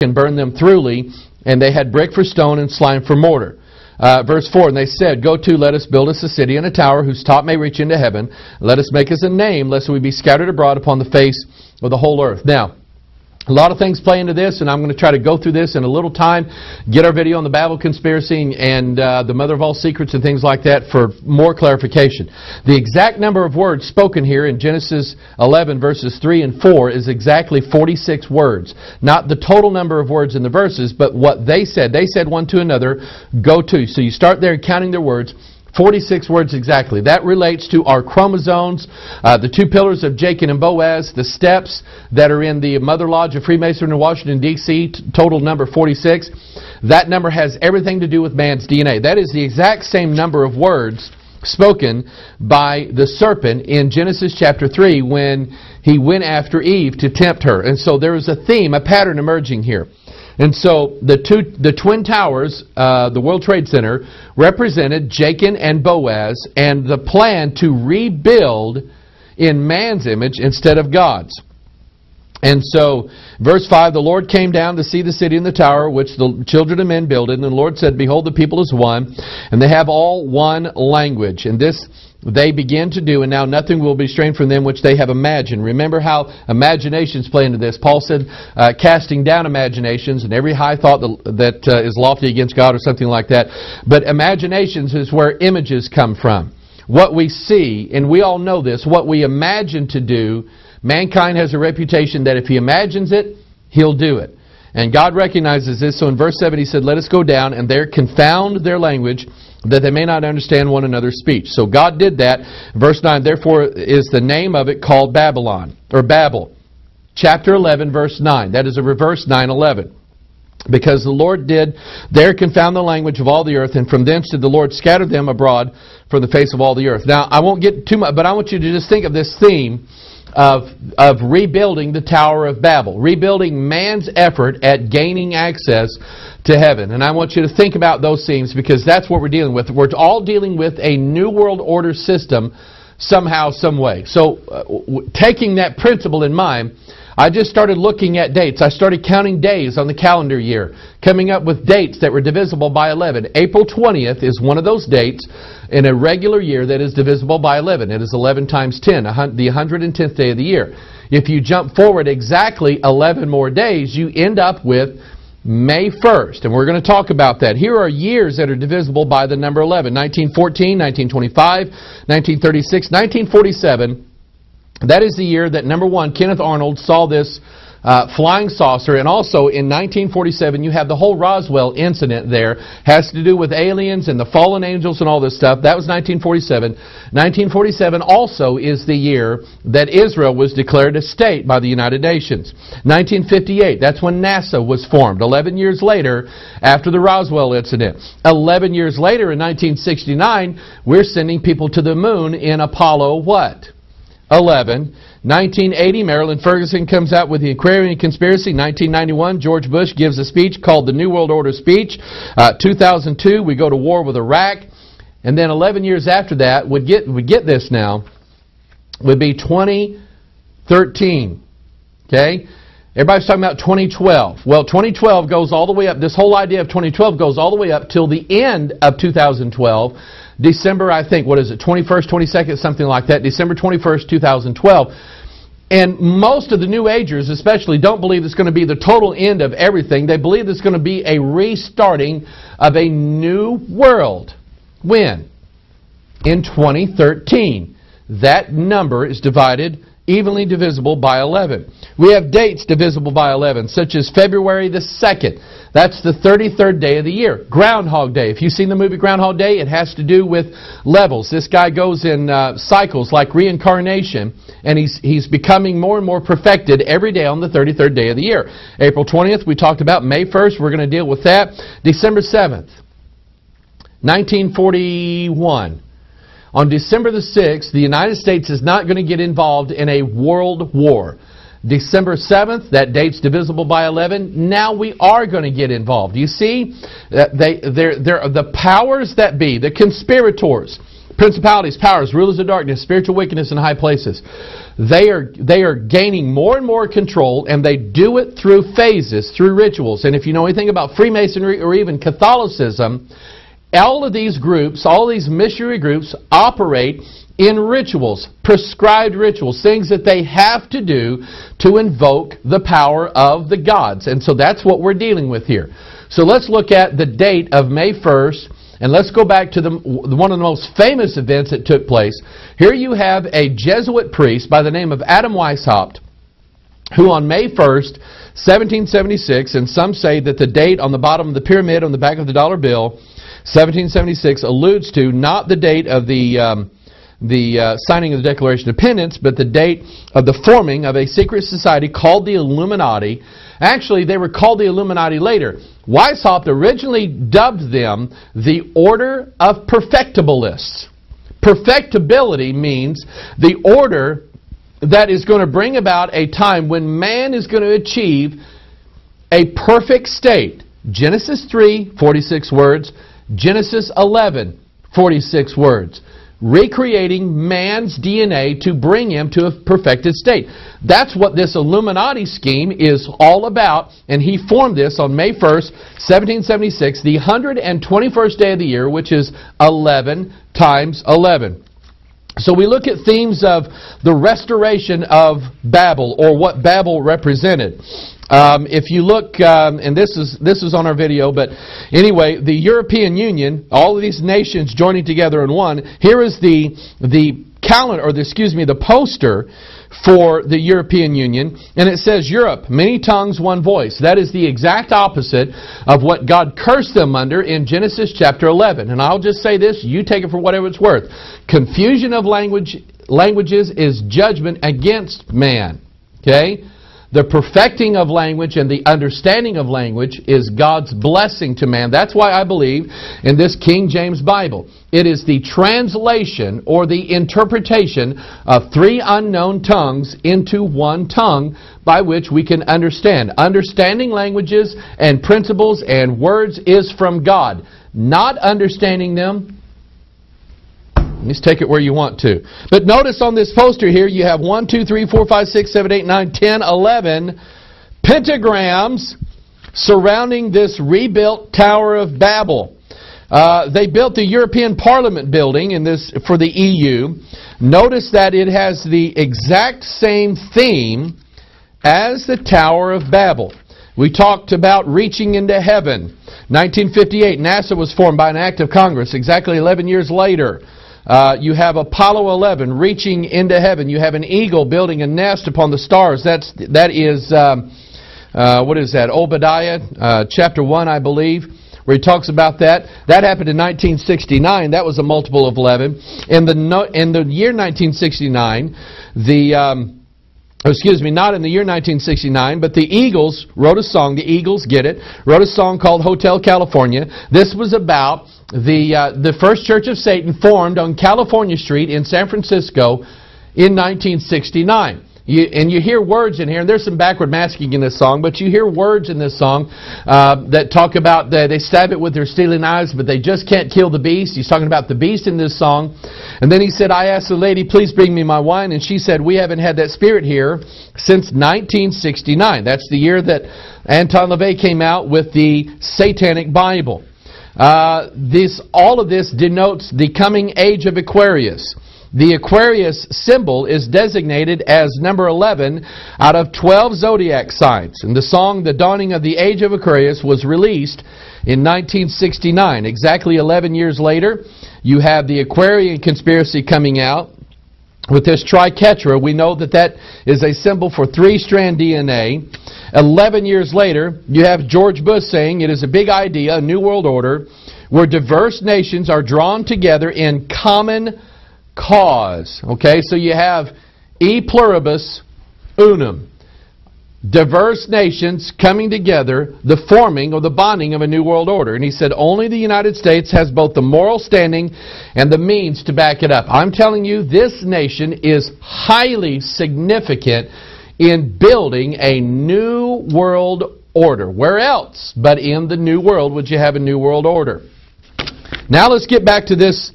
and burned them thoroughly, and they had brick for stone and slime for mortar. Verse 4, and they said, Go to, let us build us a city and a tower whose top may reach into heaven. Let us make us a name, lest we be scattered abroad upon the face of the whole earth. Now, a lot of things play into this, and I'm going to try to go through this in a little time. Get our video on the Babel conspiracy and the mother of all secrets and things like that for more clarification. The exact number of words spoken here in Genesis 11 verses 3 and 4 is exactly 46 words. Not the total number of words in the verses, but what they said. They said one to another, go to. So you start there counting their words. 46 words exactly. That relates to our chromosomes, the two pillars of Jacob and Boaz, the steps that are in the Mother Lodge of Freemasonry in Washington, D.C., total number 46. That number has everything to do with man's DNA. That is the exact same number of words spoken by the serpent in Genesis chapter 3 when he went after Eve to tempt her. And so there is a theme, a pattern emerging here. And so the Twin Towers, the World Trade Center, represented Jachin and Boaz and the plan to rebuild in man's image instead of God's. And so, verse 5, the Lord came down to see the city and the tower which the children of men builded. And the Lord said, Behold, the people is one, and they have all one language. And this they begin to do, and now nothing will be strained from them which they have imagined. Remember how imaginations play into this. Paul said, casting down imaginations, and every high thought that is lofty against God or something like that. But imaginations is where images come from. What we see, and we all know this, what we imagine to do, mankind has a reputation that if he imagines it, he'll do it. And God recognizes this, so in verse 7 he said, Let us go down, and there confound their language, that they may not understand one another's speech. So God did that. Verse 9, therefore is the name of it called Babylon, or Babel. Chapter 11, verse 9. That is a reverse 9:11. Because the Lord did there confound the language of all the earth, and from thence did the Lord scatter them abroad from the face of all the earth. Now, I won't get too much, but I want you to just think of this theme of rebuilding the Tower of Babel, rebuilding man's effort at gaining access to heaven. And I want you to think about those themes because that's what we're dealing with. We're all dealing with a New World Order system somehow, some way. So taking that principle in mind, I just started looking at dates. I started counting days on the calendar year, coming up with dates that were divisible by 11. April 20th is one of those dates in a regular year that is divisible by 11. It is 11 times 10, the 110th day of the year. If you jump forward exactly 11 more days, you end up with May 1st, and we're going to talk about that. Here are years that are divisible by the number 11. 1914, 1925, 1936, 1947. That is the year that, number one, Kenneth Arnold saw this flying saucer, and also in 1947 you have the whole Roswell incident there. Has to do with aliens and the fallen angels and all this stuff. That was 1947. 1947 also is the year that Israel was declared a state by the United Nations. 1958, that's when NASA was formed. 11 years later, after the Roswell incident. 11 years later, in 1969, we're sending people to the moon in Apollo what? 11. 1980, Marilyn Ferguson comes out with the Aquarian Conspiracy. 1991, George Bush gives a speech called the New World Order Speech. 2002, we go to war with Iraq. And then 11 years after that, we get this now, would be 2013. Okay? Everybody's talking about 2012. Well, 2012 goes all the way up. This whole idea of 2012 goes all the way up till the end of 2012. December, I think, what is it, 21st, 22nd, something like that. December 21st, 2012. And most of the New Agers especially don't believe it's going to be the total end of everything. They believe it's going to be a restarting of a new world. When? In 2013. That number is evenly divisible by 11. We have dates divisible by 11, such as February the 2nd. That's the 33rd day of the year. Groundhog Day. If you've seen the movie Groundhog Day, it has to do with levels. This guy goes in cycles like reincarnation, and he's becoming more and more perfected every day on the 33rd day of the year. April 20th, we talked about. May 1st, we're going to deal with that. December 7th, 1941. On December the 6th, the United States is not going to get involved in a world war. December 7th, that date's divisible by 11. Now we are going to get involved. You see, the powers that be, the conspirators, principalities, powers, rulers of darkness, spiritual wickedness in high places. They are gaining more and more control, and they do it through phases, through rituals. And if you know anything about Freemasonry or even Catholicism, all of these groups, all these missionary groups operate in rituals, prescribed rituals, things that they have to do to invoke the power of the gods. And so that's what we're dealing with here. So let's look at the date of May 1st, and let's go back to one of the most famous events that took place. Here you have a Jesuit priest by the name of Adam Weishaupt, who on May 1st, 1776, and some say that the date on the bottom of the pyramid on the back of the dollar bill, 1776, alludes to not the date of the signing of the Declaration of Independence, but the date of the forming of a secret society called the Illuminati. Actually, they were called the Illuminati later. Weishaupt originally dubbed them the Order of Perfectibilists. Perfectibility means the order that is going to bring about a time when man is going to achieve a perfect state. Genesis 3, 46 words. Genesis 11, 46 words. Recreating man's DNA to bring him to a perfected state. That's what this Illuminati scheme is all about, and he formed this on May 1st, 1776, the 121st day of the year, which is 11 times 11. So we look at themes of the restoration of Babel, or what Babel represented. If you look, and this is on our video, but anyway, the European Union, all of these nations joining together in one. Here is the calendar, or the poster for the European Union, and it says Europe, many tongues, one voice. That is the exact opposite of what God cursed them under in Genesis chapter 11. And I'll just say this, you take it for whatever it's worth. Confusion of languages is judgment against man. Okay? The perfecting of language and the understanding of language is God's blessing to man. That's why I believe in this King James Bible. It is the translation or the interpretation of three unknown tongues into one tongue by which we can understand. Understanding languages and principles and words is from God. Not understanding them, just take it where you want to. But notice on this poster here, you have 1, 2, 3, 4, 5, 6, 7, 8, 9, 10, 11 pentagrams surrounding this rebuilt Tower of Babel. They built the European Parliament building for the EU. Notice that it has the exact same theme as the Tower of Babel. We talked about reaching into heaven. 1958, NASA was formed by an act of Congress. Exactly 11 years later, you have Apollo 11 reaching into heaven. You have an eagle building a nest upon the stars. That is what is that? Obadiah chapter 1, I believe, where he talks about that. That happened in 1969. That was a multiple of 11. In the year 1969, not in the year 1969, but the Eagles wrote a song. The Eagles, get it, wrote a song called Hotel California. This was about the first Church of Satan formed on California Street in San Francisco in 1969. You hear words in here, and there's some backward masking in this song, but you hear words in this song that talk about they stab it with their stealing eyes, but they just can't kill the beast. He's talking about the beast in this song. And then he said, I asked the lady, please bring me my wine. And she said, we haven't had that spirit here since 1969. That's the year that Anton LaVey came out with the Satanic Bible. All of this denotes the coming age of Aquarius. The Aquarius symbol is designated as number 11 out of 12 zodiac signs. And the song, The Dawning of the Age of Aquarius, was released in 1969. Exactly 11 years later, you have the Aquarian conspiracy coming out with this triquetra. We know that is a symbol for 3-strand DNA. 11 years later, you have George Bush saying it is a big idea, a new world order, where diverse nations are drawn together in common cause. Okay, so you have e pluribus unum. Diverse nations coming together, the forming or the bonding of a new world order. And he said only the United States has both the moral standing and the means to back it up. I'm telling you, this nation is highly significant in building a new world order. Where else but in the new world would you have a new world order? Now let's get back to this